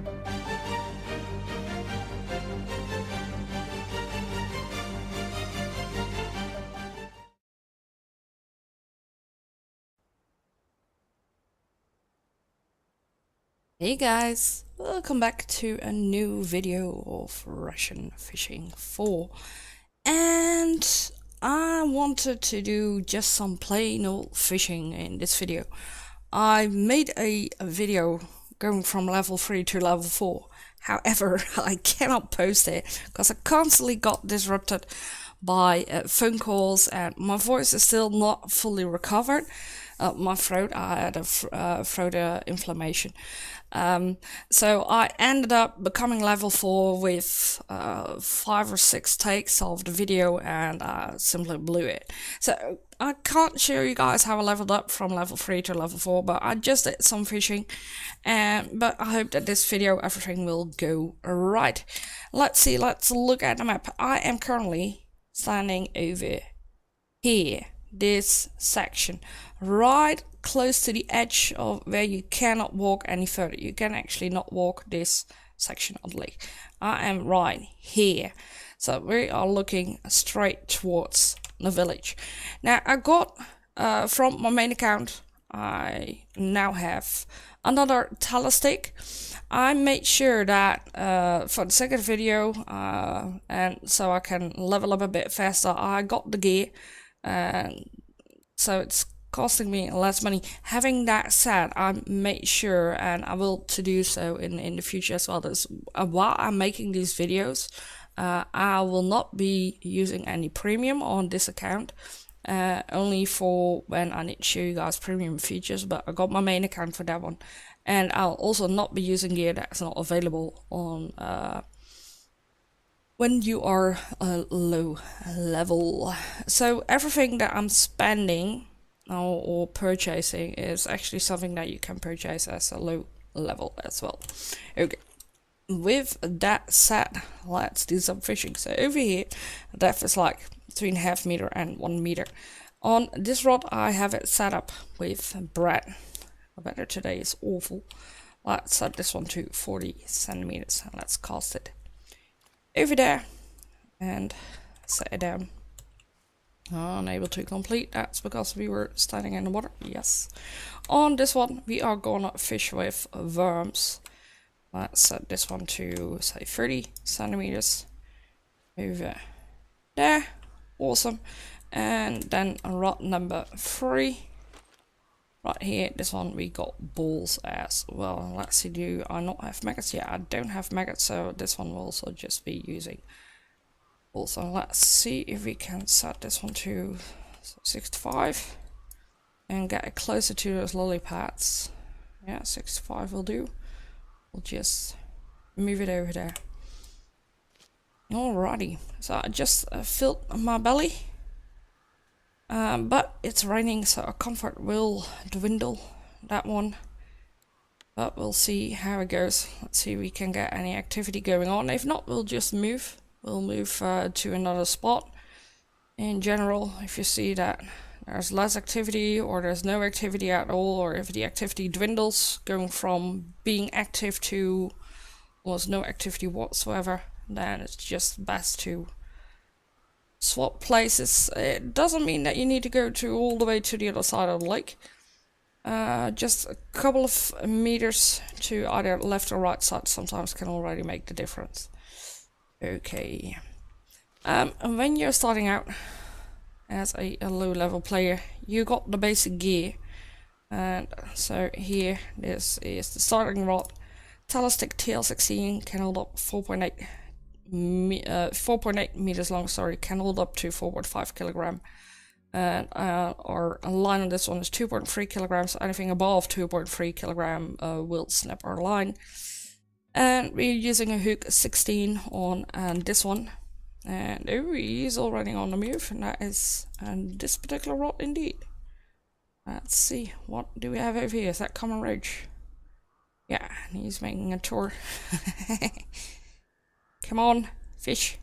Hey guys, welcome back to a new video of Russian Fishing 4. And I wanted to do just some plain old fishing in this video. I made a video going from level 3 to level 4. However, I cannot post it because I constantly got disrupted by phone calls and my voice is still not fully recovered. My throat, I had a throat inflammation. So I ended up becoming level 4 with 5 or 6 takes of the video, and I simply blew it. So I can't show you guys how I leveled up from level 3 to level 4, but I just did some fishing, but I hope that this video everything will go right. Let's see, let's look at the map. I am currently standing over here, this section, right close to the edge of where you cannot walk any further. You can actually not walk this section of the lake. I am right here, so we are looking straight towards the village. Now I got from my main account, I now have another telestick. I made sure that for the second video, and so I can level up a bit faster, I got the gear, so it's costing me less money. Having that said, I made sure, and I will to do so in the future as well, that while I'm making these videos, I will not be using any premium on this account, only for when I need to show you guys premium features, but I got my main account for that one. And I'll also not be using gear that's not available on when you are low level. So everything that I'm spending or purchasing is actually something that you can purchase as a low level as well. Okay, with that said, let's do some fishing. So over here, depth is like between half meter and 1 meter. On this rod, I have it set up with bread. The weather today is awful. Let's set this one to 40 centimeters and let's cast it over there and set it down. Unable to complete. That's because we were standing in the water. Yes. On this one, we are gonna fish with worms. Let's set this one to say 30 centimeters over there. Awesome. And then rod number 3. Right here, this one we got balls as well. Let's see, do I not have maggots? Yeah, I don't have maggots, so this one will also just be using balls. So let's see if we can set this one to 65 and get it closer to those lily pads. Yeah, 65 will do. We'll just move it over there. Alrighty, so I just filled my belly. But it's raining, so our comfort will dwindle, that one. But we'll see how it goes. Let's see if we can get any activity going on. If not, we'll just move. We'll move to another spot. In general, if you see that there's less activity or there's no activity at all, or if the activity dwindles, going from being active to almost no activity whatsoever, then it's just best to swap places. It doesn't mean that you need to go to all the way to the other side of the lake. Just a couple of meters to either left or right side sometimes can already make the difference. Okay. And when you're starting out as a low level player, you got the basic gear. And so here, this is the starting rod. Telestick TL16 can hold up 4.8 meters long, sorry, can hold up to 4.5 kilogram. And our line on this one is 2.3 kilograms. Anything above 2.3 kilogram will snap our line. And we're using a hook 16 on this one. And he's already on the move, and that is this particular rod indeed. Let's see, what do we have over here? Is that Common Ridge? Yeah, he's making a tour. Come on, fish.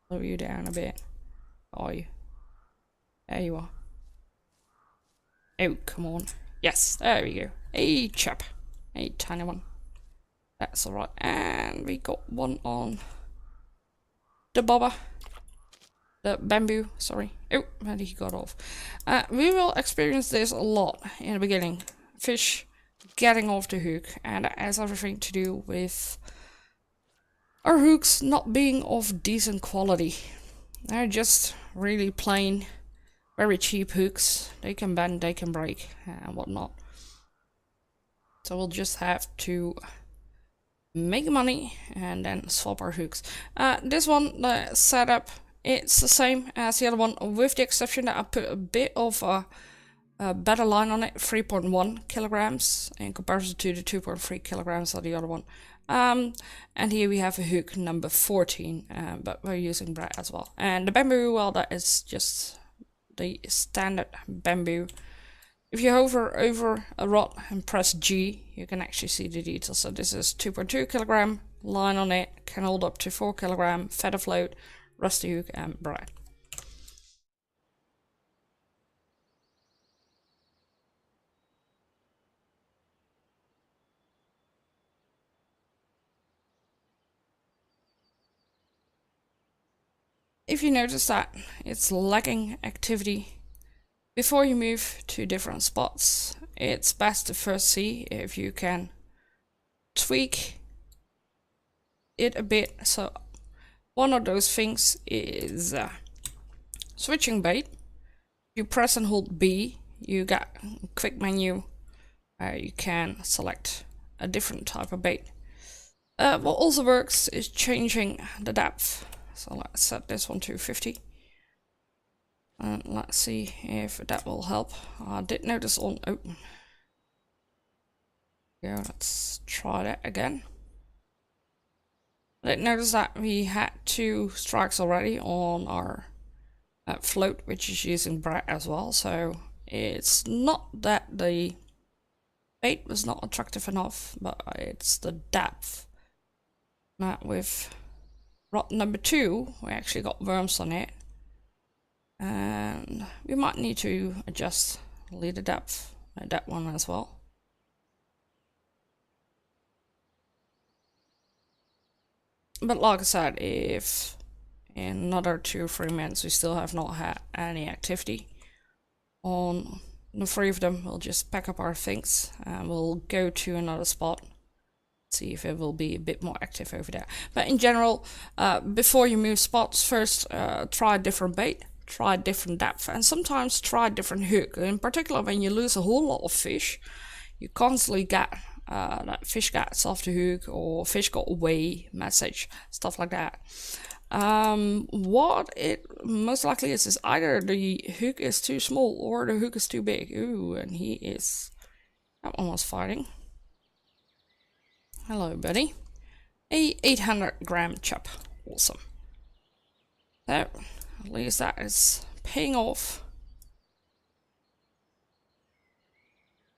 Slow you down a bit. Are you? There you are. Oh, come on. Yes, there we go. Hey, chap. a tiny one. That's alright. And we got one on the bobber. The bamboo, sorry. Oh, and he got off. We will experience this a lot in the beginning. Fish getting off the hook, and that has everything to do with our hooks not being of decent quality. They're just really plain, very cheap hooks. They can bend, they can break, and whatnot. So we'll just have to make money and then swap our hooks. This one, the setup, it's the same as the other one, with the exception that I put a bit of a better line on it, 3.1 kilograms in comparison to the 2.3 kilograms of the other one. And here we have a hook number 14, but we're using braid as well. And the bamboo, well, that is just the standard bamboo. If you hover over a rod and press G, you can actually see the details. So this is 2.2 kilogram line on it, can hold up to 4 kilogram, feather float, rusty hook, and braid. If you notice that it's lacking activity before you move to different spots, it's best to first see if you can tweak it a bit. So one of those things is switching bait. You press and hold B, you got a quick menu where you can select a different type of bait. What also works is changing the depth. So let's set this one to 50. And let's see if that will help. I did notice on... Oh. Yeah, let's try that again. I did notice that we had 2 strikes already on our float, which is using braid as well. So it's not that the bait was not attractive enough, but it's the depth. Now with rod number 2, we actually got worms on it. And we might need to adjust leader depth at that one as well. But like I said, if in another 2 or 3 minutes we still have not had any activity on the 3 of them, we'll just pack up our things and we'll go to another spot, see if it will be a bit more active over there. But in general, before you move spots, first try different bait, try different depth, and sometimes try different hook. In particular, when you lose a whole lot of fish, you constantly get that fish gets off the hook or fish got away message, stuff like that. What it most likely is either the hook is too small or the hook is too big. Ooh, and he is... that one was fighting. Hello, buddy. A 800 gram chub. Awesome. So, at least that is paying off.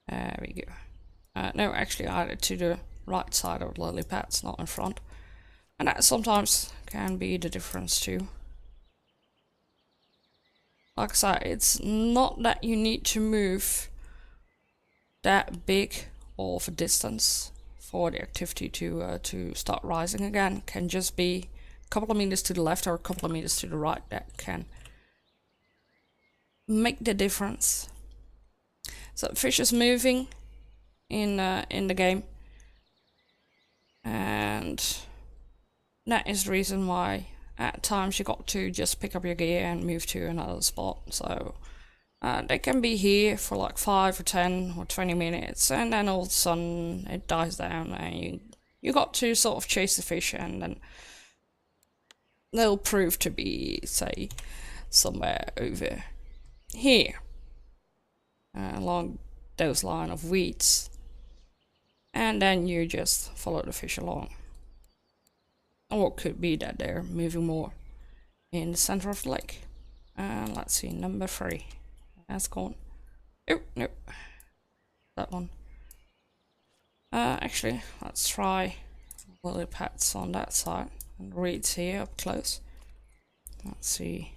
There we go. No, actually I added to the right side of the lily pads, not in front. And that sometimes can be the difference too. Like I said, it's not that you need to move that big of a distance for the activity to start rising again. It can just be a couple of meters to the left or a couple of meters to the right that can make the difference. So fish is moving in the game, and that is the reason why at times you got to just pick up your gear and move to another spot. So they can be here for like 5 or 10 or 20 minutes, and then all of a sudden it dies down and you got to sort of chase the fish, and then they'll prove to be, say, somewhere over here along those line of weeds, and then you just follow the fish along. Or it could be that they're moving more in the center of the lake. And let's see, number 3. That's gone. Oh, no. That one. Actually, let's try lily pads on that side and reeds here up close. Let's see.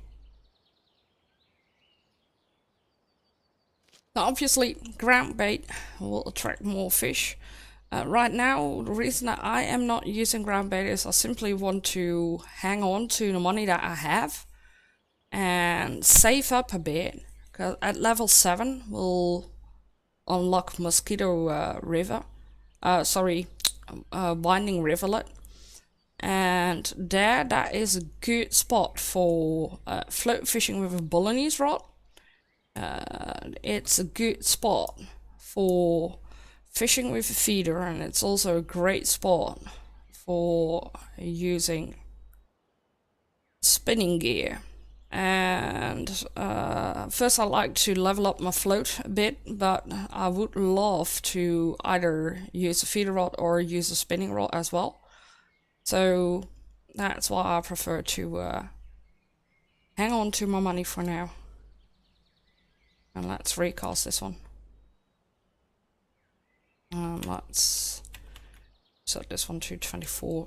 Now, obviously, ground bait will attract more fish. Right now, the reason that I am not using ground bait is I simply want to hang on to the money that I have and save up a bit. Because at level 7, we'll unlock Mosquito River. Winding Rivulet. And that is a good spot for float fishing with a Bolognese rod. It's a good spot for fishing with a feeder, and it's also a great spot for using spinning gear. And first I'd like to level up my float a bit, but I would love to either use a feeder rod or use a spinning rod as well. So that's why I prefer to hang on to my money for now. And let's recast this one. Let's set this one to 24,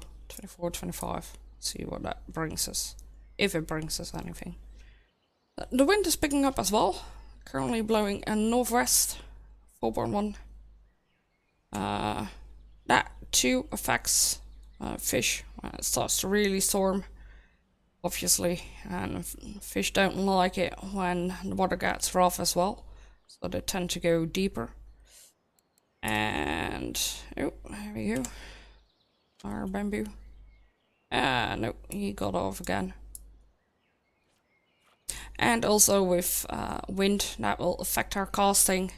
25. See what that brings us. If it brings us anything. The wind is picking up as well. Currently blowing a northwest, 4.1. That too affects fish when it starts to really storm, obviously, and fish don't like it when the water gets rough as well, so they tend to go deeper. And oh, there we go, our bamboo. No, he got off again. And also with wind, that will affect our casting.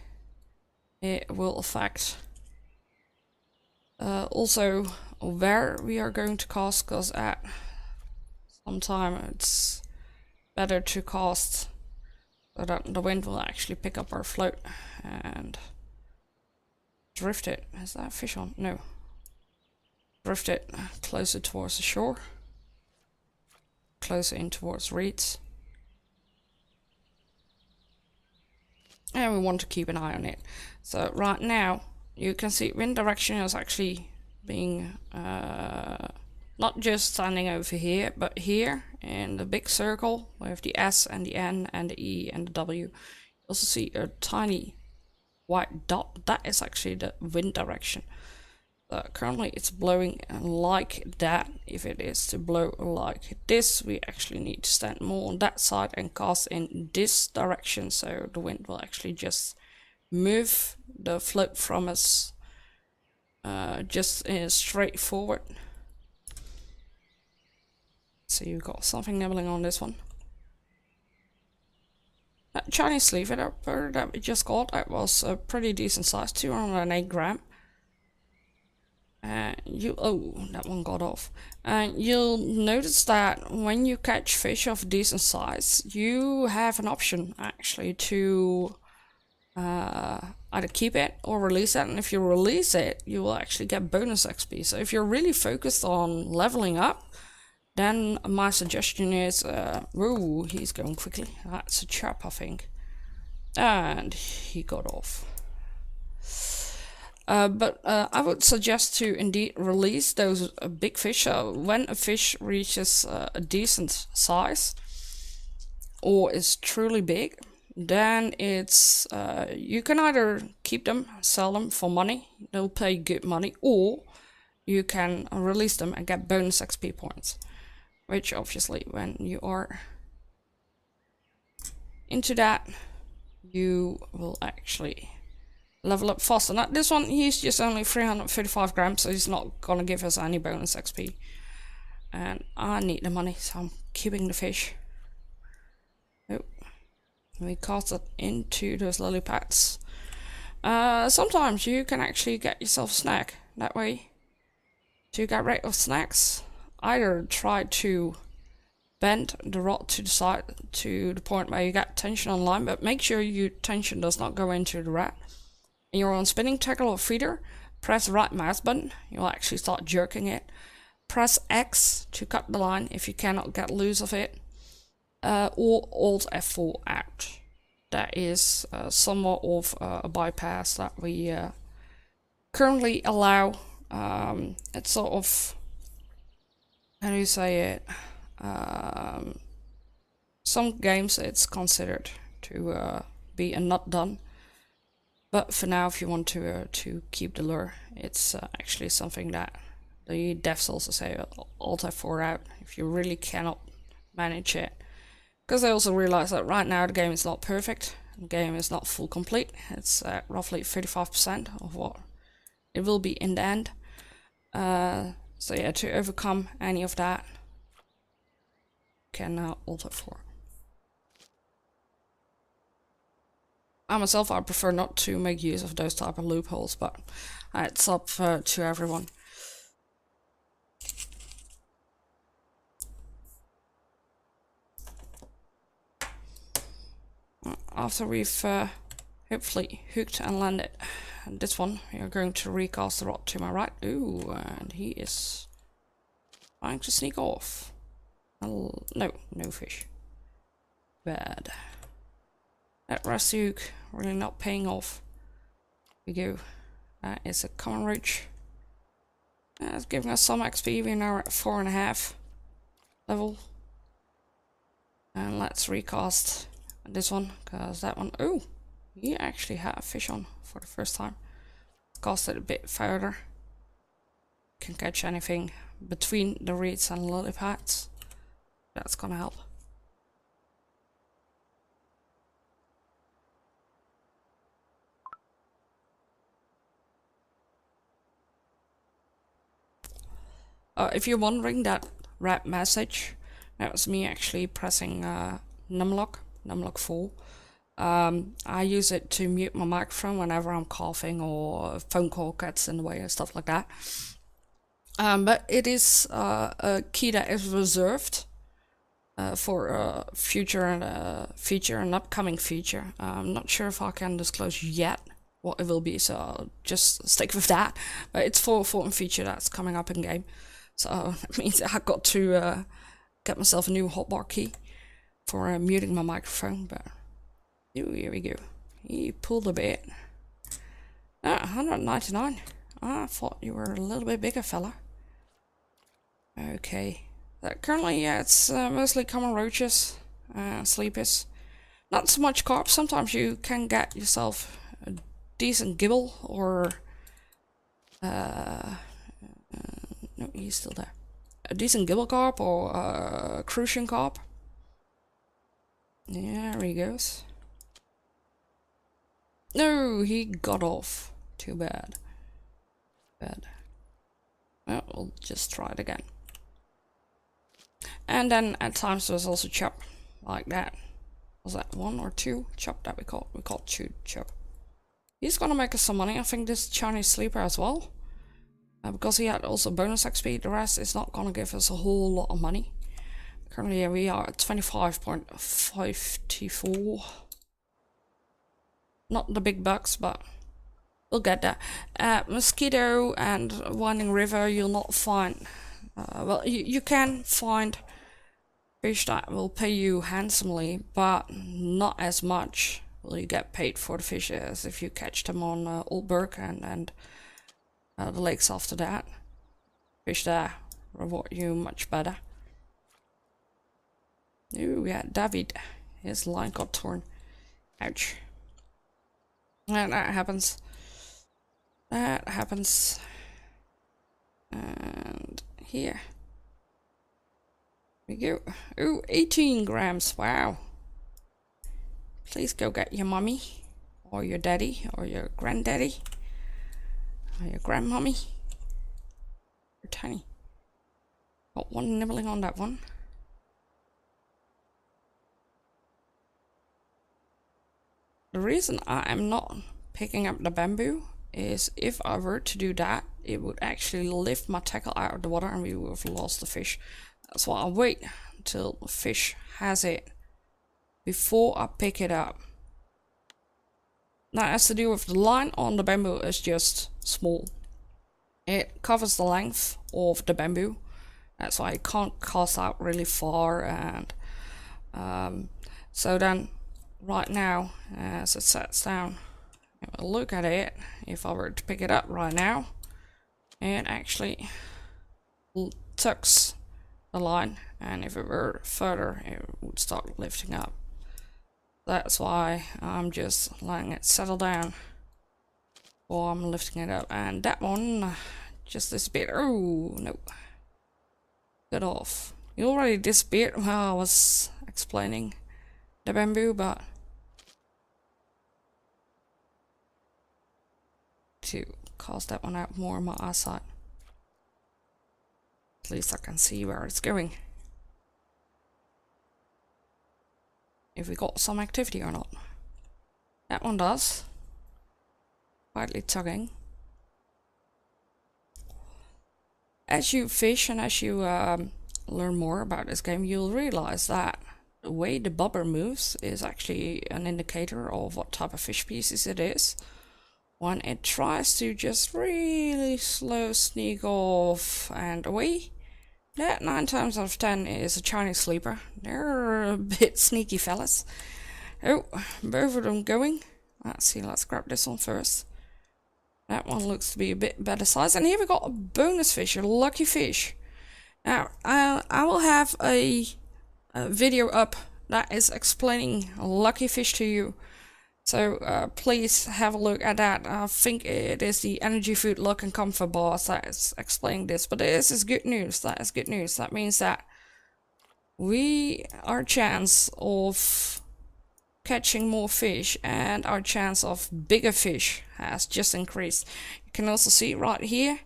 It will affect also where we are going to cast, because at some time it's better to cast so that the wind will actually pick up our float and drift it. Is that fish on? No. Drift it closer towards the shore, closer in towards reeds. And we want to keep an eye on it. So right now you can see wind direction is actually being not just standing over here, but here in the big circle with the S and the N and the E and the W. You also see a tiny white dot. That is actually the wind direction. Currently it's blowing like that. If it is to blow like this, we actually need to stand more on that side and cast in this direction, so the wind will actually just move the float from us just straight forward. So you've got something nibbling on this one. That Chinese sleeve that we just got, that was a pretty decent size, 208 gram. That one got off. And you'll notice that when you catch fish of decent size, you have an option actually to either keep it or release it. And if you release it, you will actually get bonus XP. So if you're really focused on leveling up, then my suggestion is, whoa, he's going quickly. That's a chap, I think. And he got off. But I would suggest to indeed release those big fish. When a fish reaches a decent size or is truly big, then it's you can either keep them, sell them for money, they'll pay good money, or you can release them and get bonus XP points, which obviously when you are into that, you will actually level up faster. Now this one, he's just only 335 grams, so he's not gonna give us any bonus XP. And I need the money, so I'm keeping the fish. Oh, we cast it into those lily pads. Sometimes you can actually get yourself a snack that way. To get rid of snacks, either try to bend the rod to the side to the point where you get tension on line, but make sure your tension does not go into the rat. And you're on spinning tackle or feeder, press the right mouse button, you'll actually start jerking it. Press X to cut the line if you cannot get loose of it, or Alt F4 out. That is somewhat of a bypass that we currently allow. It's sort of, how do you say it, some games it's considered to be a not done. But for now, if you want to keep the lure, it's actually something that the devs also say Alt F4 out if you really cannot manage it. Because I also realize that right now the game is not perfect. The game is not full complete. It's roughly 35% of what it will be in the end. So yeah, to overcome any of that, can Alt F4. I myself, I prefer not to make use of those type of loopholes, but it's up to everyone. After we've hopefully hooked and landed this one, we are going to recast the rod to my right. Ooh, and he is trying to sneak off. No, no fish. Bad. That rusty hook really not paying off. Here we go. That is a common roach. That's giving us some XP. We're now at 4.5 level. And let's recast this one, because that one, oh, he actually had a fish on for the first time. Cast it a bit further. Can catch anything between the reeds and lily pads. That's gonna help. If you're wondering, that rap message, that was me actually pressing numlock 4. I use it to mute my microphone whenever I'm coughing or a phone call gets in the way and stuff like that. But it is a key that is reserved for a future feature, an upcoming feature. I'm not sure if I can disclose yet what it will be, so I'll just stick with that. But it's for a feature that's coming up in game. So that means I got to get myself a new hotbar key for muting my microphone. But ooh, here we go. He pulled a bit. 199. I thought you were a little bit bigger, fella. Okay. Currently, yeah, it's mostly common roaches, sleepers. Not so much carp. Sometimes you can get yourself a decent gibble or no, he's still there. A decent gibble carp or a crucian carp. Yeah, there he goes. No, he got off. Too bad. Well, we'll just try it again. And then at times there's also chop like that. Was that 1 or 2 chop that we call chop. He's gonna make us some money. I think this Chinese sleeper as well. Because he had also bonus XP, the rest is not gonna give us a whole lot of money. Currently we are at 25.54. Not the big bucks, but we'll get there. Mosquito and Winding River, you'll not find. Well, you can find fish that will pay you handsomely, but not as much will you get paid for the fish as if you catch them on Old Burke and the lakes after that. Fish there reward you much better. Ooh, yeah, David. His line got torn. Ouch. And that happens. And here we go. Ooh, 18 grams. Wow. Please go get your mummy, or your daddy, or your granddaddy, or your grandmummy. You're tiny. Got one nibbling on that one. The reason I am not picking up the bamboo is if I were to do that, it would actually lift my tackle out of the water and we would have lost the fish. That's why I wait until the fish has it before I pick it up. Now, as to do with the line on the bamboo is just small. It covers the length of the bamboo. That's why I can't cast out really far, and so then right now as it sets down, look at it. If I were to pick it up right now, it actually tucks the line, and if it were further it would start lifting up. That's why I'm just letting it settle down or I'm lifting it up. And that one, just this bit. Oh, no. Get off. You already disappeared while I was explaining the bamboo, but to cast that one out more on my eyesight. At least I can see where it's going. If we got some activity or not. That one does. Quietly tugging. As you fish and as you learn more about this game, you'll realize that the way the bobber moves is actually an indicator of what type of fish species it is. When it tries to just really slow sneak off and away, that 9 times out of 10 is a Chinese sleeper. They're a bit sneaky fellas. Oh, both of them going. Let's see, let's grab this one first. That one looks to be a bit better size. And here we got a bonus fish, a lucky fish. Now, I will have a video up that is explaining lucky fish to you. So please have a look at that. I think it is the Energy Food Luck and Comfort bars that is explaining this. But this is good news. That is good news. That means that our chance of catching more fish and our chance of bigger fish has just increased. You can also see right here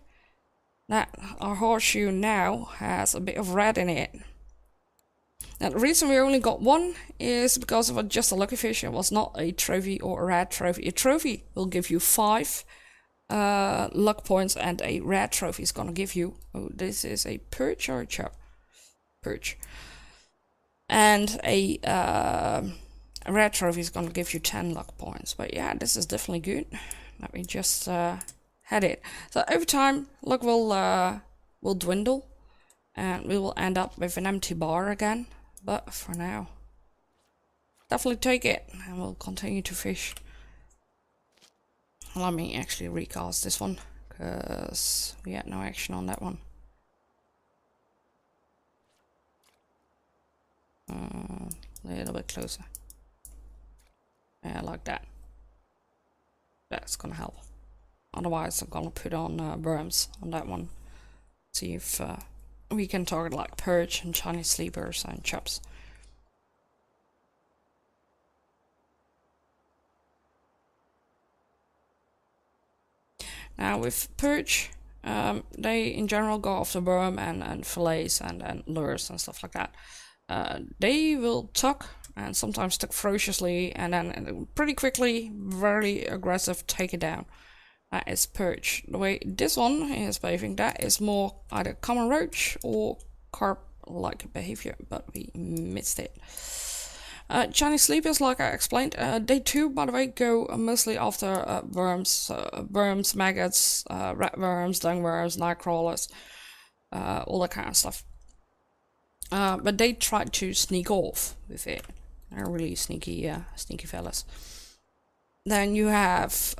that our horseshoe now has a bit of red in it. Now the reason we only got one is because of just a lucky fish. It was not a trophy or a red trophy. A trophy will give you 5 luck points, and a red trophy is gonna give you, oh, this is a perch or a chub? Perch. And a red trophy is gonna give you 10 luck points. But yeah, this is definitely good. Let me just had it. So over time, luck will dwindle, and we will end up with an empty bar again. But for now, definitely take it, and we'll continue to fish. Let me actually recast this one, because we had no action on that one. A little bit closer. Yeah, like that. That's gonna help. Otherwise, I'm gonna put on berms on that one. See if we can target like perch and Chinese sleepers and chubs. Now with perch, they in general go after berm and fillets and lures and stuff like that. They will tuck and sometimes tuck ferociously, and then pretty quickly, very aggressive, take it down. That is perch. The way this one is behaving, that is more either common roach or carp-like behavior, but we missed it. Chinese sleepers, like I explained, they too, by the way, go mostly after worms, maggots, rat worms, dung worms, night crawlers, all that kind of stuff. But they try to sneak off with it. They're really sneaky fellas. Then you have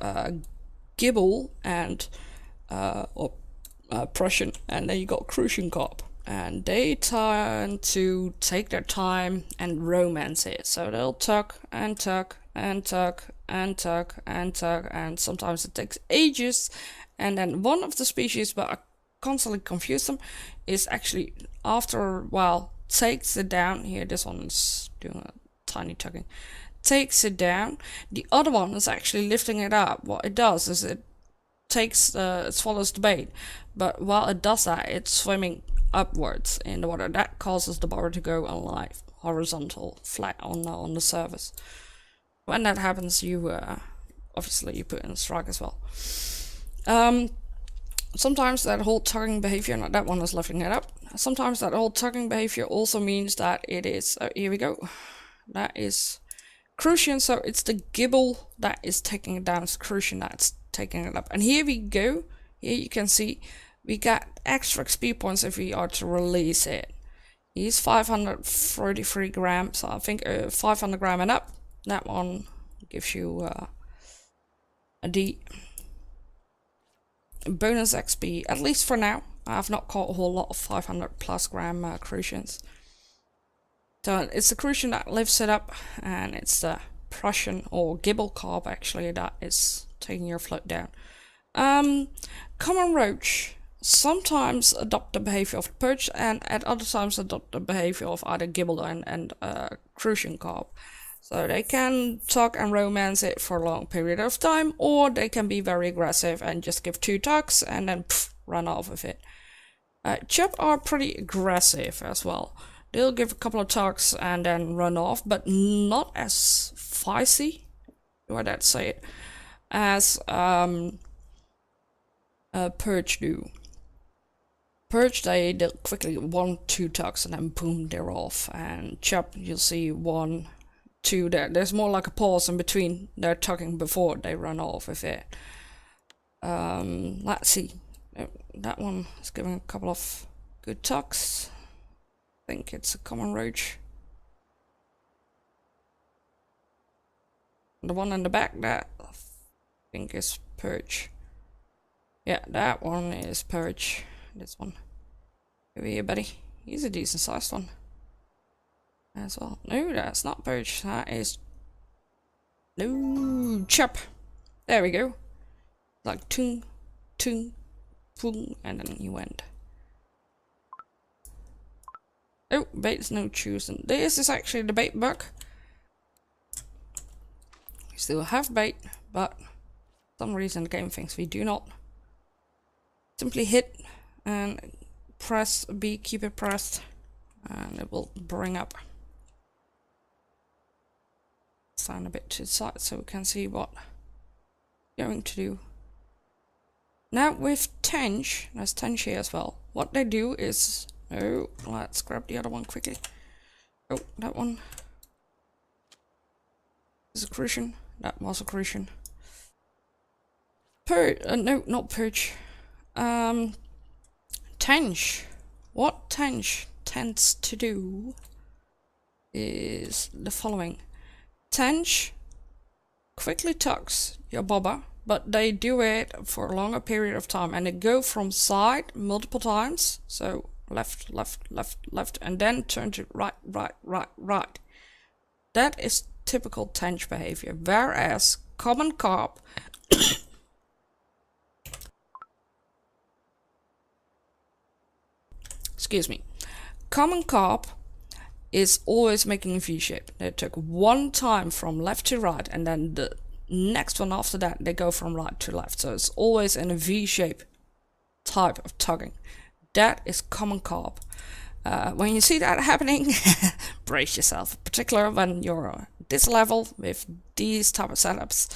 Gibble and Prussian, and then you got Crucian carp, and they tend to take their time and romance it. So they'll tuck and tuck and tuck and tuck and tuck, and sometimes it takes ages. And then one of the species, but I constantly confuse them, is actually after a while takes it down. Here, this one is doing a tiny tugging. Takes it down. The other one is actually lifting it up. What it does is it swallows the bait, but while it does that, it's swimming upwards in the water. That causes the bobber to go alive, horizontal, flat on the surface. When that happens, you obviously you put in a strike as well. Sometimes that whole tugging behavior, not that one is lifting it up. Sometimes that whole tugging behavior also means that it is. Here we go. That is Crucian, so it's the Gibble that is taking it down. It's Crucian that's taking it up. And here we go. Here you can see we got extra XP points if we are to release it. He's 533 grams, so I think 500 gram and up. That one gives you a D. Bonus XP, at least for now. I have not caught a whole lot of 500 plus gram Crucians. So it's the Crucian that lifts it up, and it's the Prussian or Gibble carp actually that is taking your float down. Common roach sometimes adopt the behavior of perch, and at other times adopt the behavior of either gibble and crucian carp. So they can tug and romance it for a long period of time, or they can be very aggressive and just give 2 tugs and then run off with it. Chub are pretty aggressive as well. They'll give a couple of tugs and then run off, but not as feisty, do I dare say it, as perch do. Perch, they'll quickly 1-2 tugs and then boom, they're off. And chub, you'll see 1-2 there. There's more like a pause in between their tugging before they run off with it. Let's see. That one is giving a couple of good tugs. I think it's a common roach. The one in the back, that I think is perch. Yeah, that one is perch. This one. Over here, buddy. He's a decent sized one as well. No, that's not perch. That is no chub. There we go. Like tung, tung, boom, and then you went. Oh, bait's no choosing. This is actually the bait bug. We still have bait, but for some reason the game thinks we do not. Simply hit and press B, keep it pressed, and it will bring up. Stand a bit to the side so we can see what we're going to do. Now with tench, there's tench here as well. What they do is, oh, let's grab the other one quickly. Oh, that one is a crucian. That was a crucian. No, not perch. Tench. What tench tends to do is the following. Tench quickly tugs your bobber, but they do it for a longer period of time, and they go from side multiple times. So left, left, left, left, and then turn to right, right, right, right. That is typical tench behavior, whereas common carp excuse me, common carp is always making a V shape. They took one time from left to right, and then the next one after that they go from right to left. So it's always in a V shape type of tugging. That is common carp. When you see that happening, brace yourself, particularly when you're this level with these type of setups.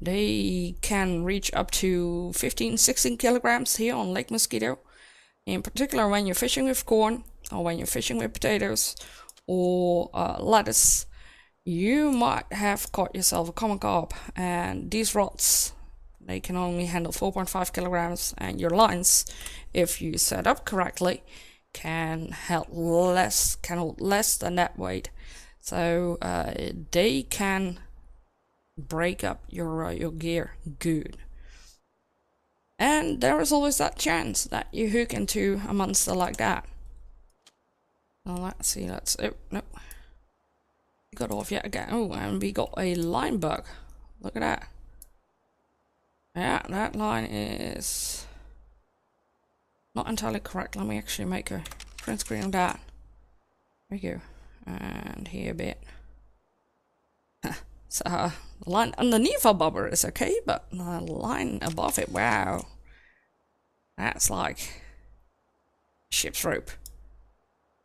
They can reach up to 15-16 kilograms here on Lake Mosquito. In particular when you're fishing with corn, or when you're fishing with potatoes or lettuce, you might have caught yourself a common carp, and these rods, they can only handle 4.5 kilograms, and your lines, if you set up correctly, can hold less than that weight. So they can break up your gear good. And there is always that chance that you hook into a monster like that. Well, let's see, oh no, we got off yet again. Oh, and we got a line bug. Look at that. Yeah, that line is not entirely correct. Let me actually make a print screen of that. There we go. And here a bit. So the line underneath our bobber is okay, but the line above it, wow, that's like ship's rope.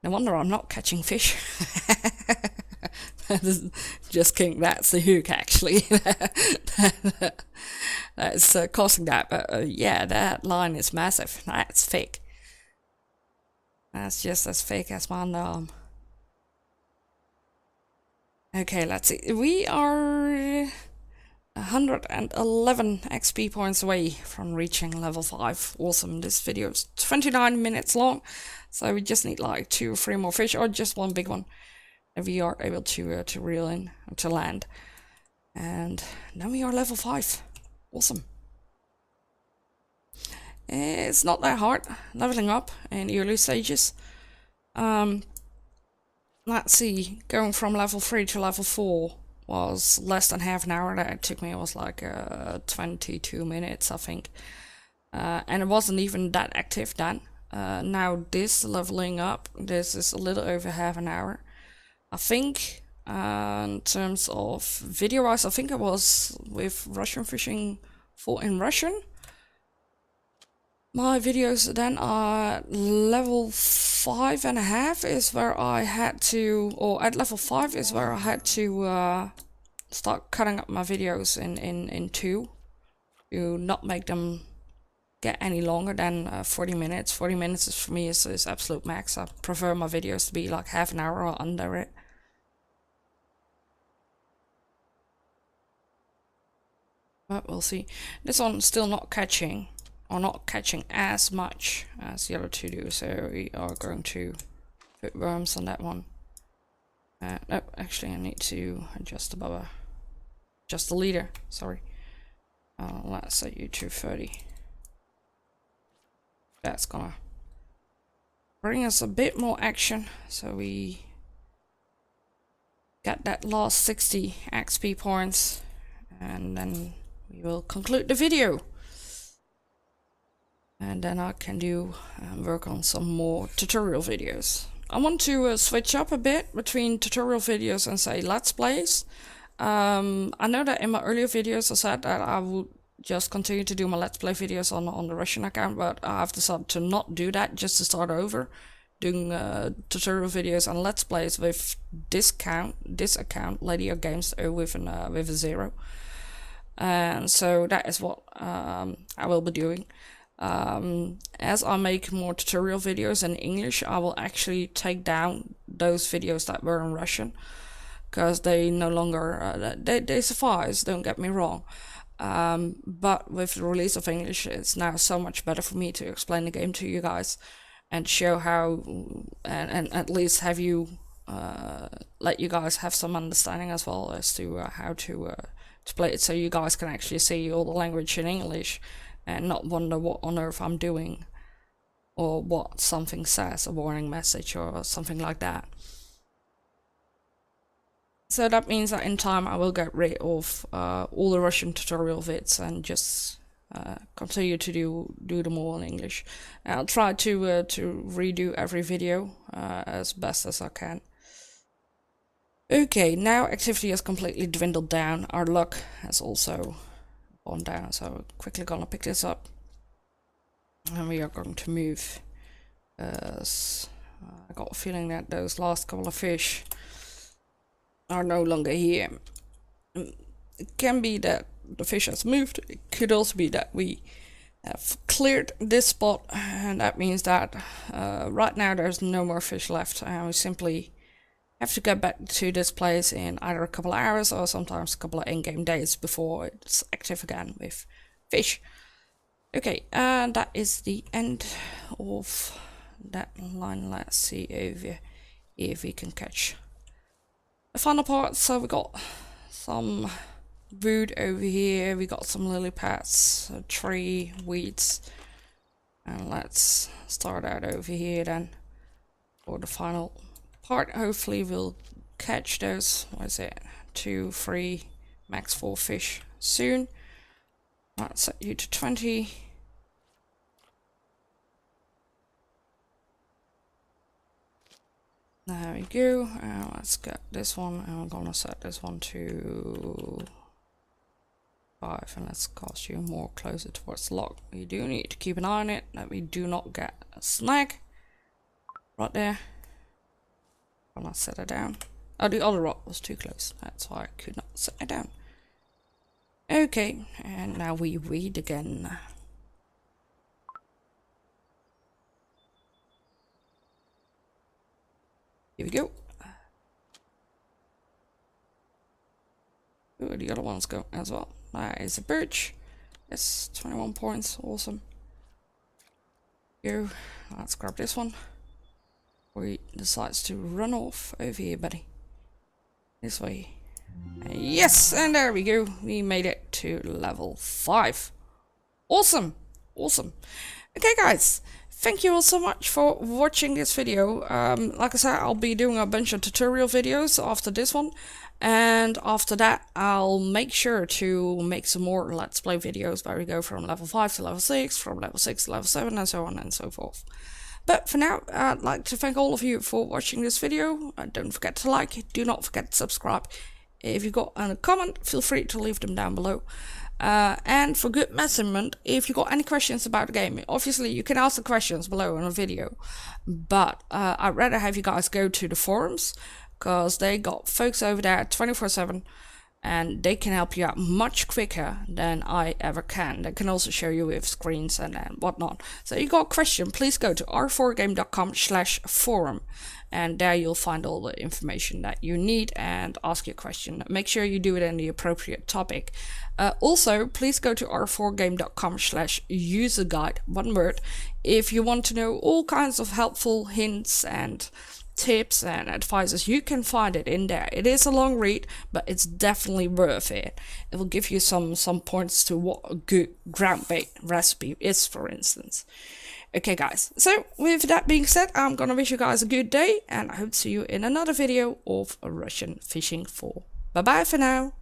No wonder I'm not catching fish. Just kidding, that's the hook actually. That's causing that, but yeah, that line is massive. That's fake. That's just as fake as my underarm. Okay, let's see. We are 111 XP points away from reaching level 5. Awesome. This video is 29 minutes long, so we just need like 2 or 3 more fish, or just one big one, and we are able to reel in, to land. And then we are level 5. Awesome. It's not that hard leveling up in the early stages. Let's see, going from level 3 to level 4 was less than half an hour. That it took me was like 22 minutes, I think. And it wasn't even that active then. Now this leveling up, this is a little over half an hour. I think in terms of video wise, I think it was with Russian Fishing 4 in Russian. My videos then are level 5.5 is where I had to, or at level 5 is where I had to start cutting up my videos in two to not make them get any longer than 40 minutes. 40 minutes is for me is absolute max. I prefer my videos to be like half an hour or under it. But we'll see. This one's still not catching, or not catching as much as the other two do, so we are going to put worms on that one. No, actually I need to adjust the bubba. Just the leader, sorry. Let's set you to 30. That's gonna bring us a bit more action, so we get that last 60 XP points, and then we will conclude the video. And then I can do work on some more tutorial videos. I want to switch up a bit between tutorial videos and say let's plays. I know that in my earlier videos I said that I would just continue to do my let's play videos on the Russian account, but I've decided to not do that, just to start over doing tutorial videos and let's plays with this account, Lady of Games, with a 0. And so that is what I will be doing. As I make more tutorial videos in English, I will actually take down those videos that were in Russian, because they no longer they suffice, don't get me wrong, but with the release of English, it's now so much better for me to explain the game to you guys and show how, and at least have you let you guys have some understanding as well as to how to play it, so you guys can actually see all the language in English and not wonder what on earth I'm doing, or what something says, a warning message or something like that. So that means that in time I will get rid of all the Russian tutorial vids and just continue to do them all in English. I'll try to redo every video as best as I can. Okay, now activity has completely dwindled down. Our luck has also gone down, so we're quickly gonna pick this up. And we are going to move. I got a feeling that those last couple of fish are no longer here. It can be that the fish has moved. It could also be that we have cleared this spot, and that means that right now there's no more fish left, and we simply have to get back to this place in either a couple of hours or sometimes a couple of in-game days before it's active again with fish. Okay, and that is the end of that line. Let's see over if we can catch the final part. So we got some wood over here, we got some lily pads, a tree, weeds, and let's start out over here then for the final part. Hopefully we'll catch those, what is it, 2, 3, max 4 fish soon. Let's set you to 20. There we go. Let's get this one, and I'm gonna set this one to 5, and let's cast you more closer towards the lock. We do need to keep an eye on it, that we do not get a snag right there. I'm gonna set it down. Oh, the other rock was too close, that's why I could not set it down. Okay, and now we read again. Here we go. Ooh, the other ones go as well. That is a birch. Yes, 21 points, awesome. Go, let's grab this one. He decides to run off over here, buddy. This way. Yes, and there we go. We made it to level 5. Awesome, awesome. Okay, guys. Thank you all so much for watching this video. Like I said, I'll be doing a bunch of tutorial videos after this one. And after that, I'll make sure to make some more Let's Play videos where we go from level 5 to level 6, from level 6 to level 7, and so on and so forth. But for now, I'd like to thank all of you for watching this video. Don't forget to like, do not forget to subscribe. If you got a comment, feel free to leave them down below. And for good measurement, if you got any questions about the game, obviously you can ask the questions below in a video. But I'd rather have you guys go to the forums, because they got folks over there 24/7, and they can help you out much quicker than I ever can. They can also show you with screens and whatnot. So you got a question, please go to r4game.com/forum, and there you'll find all the information that you need and ask your question. Make sure you do it in the appropriate topic. Also, please go to r4game.com/user guide, one word, if you want to know all kinds of helpful hints and tips and advices. You can find it in there. It is a long read, but it's definitely worth it. It will give you some points to what a good ground bait recipe is, for instance. Okay guys, so with that being said, I'm gonna wish you guys a good day, and I hope to see you in another video of Russian Fishing 4. Bye bye for now.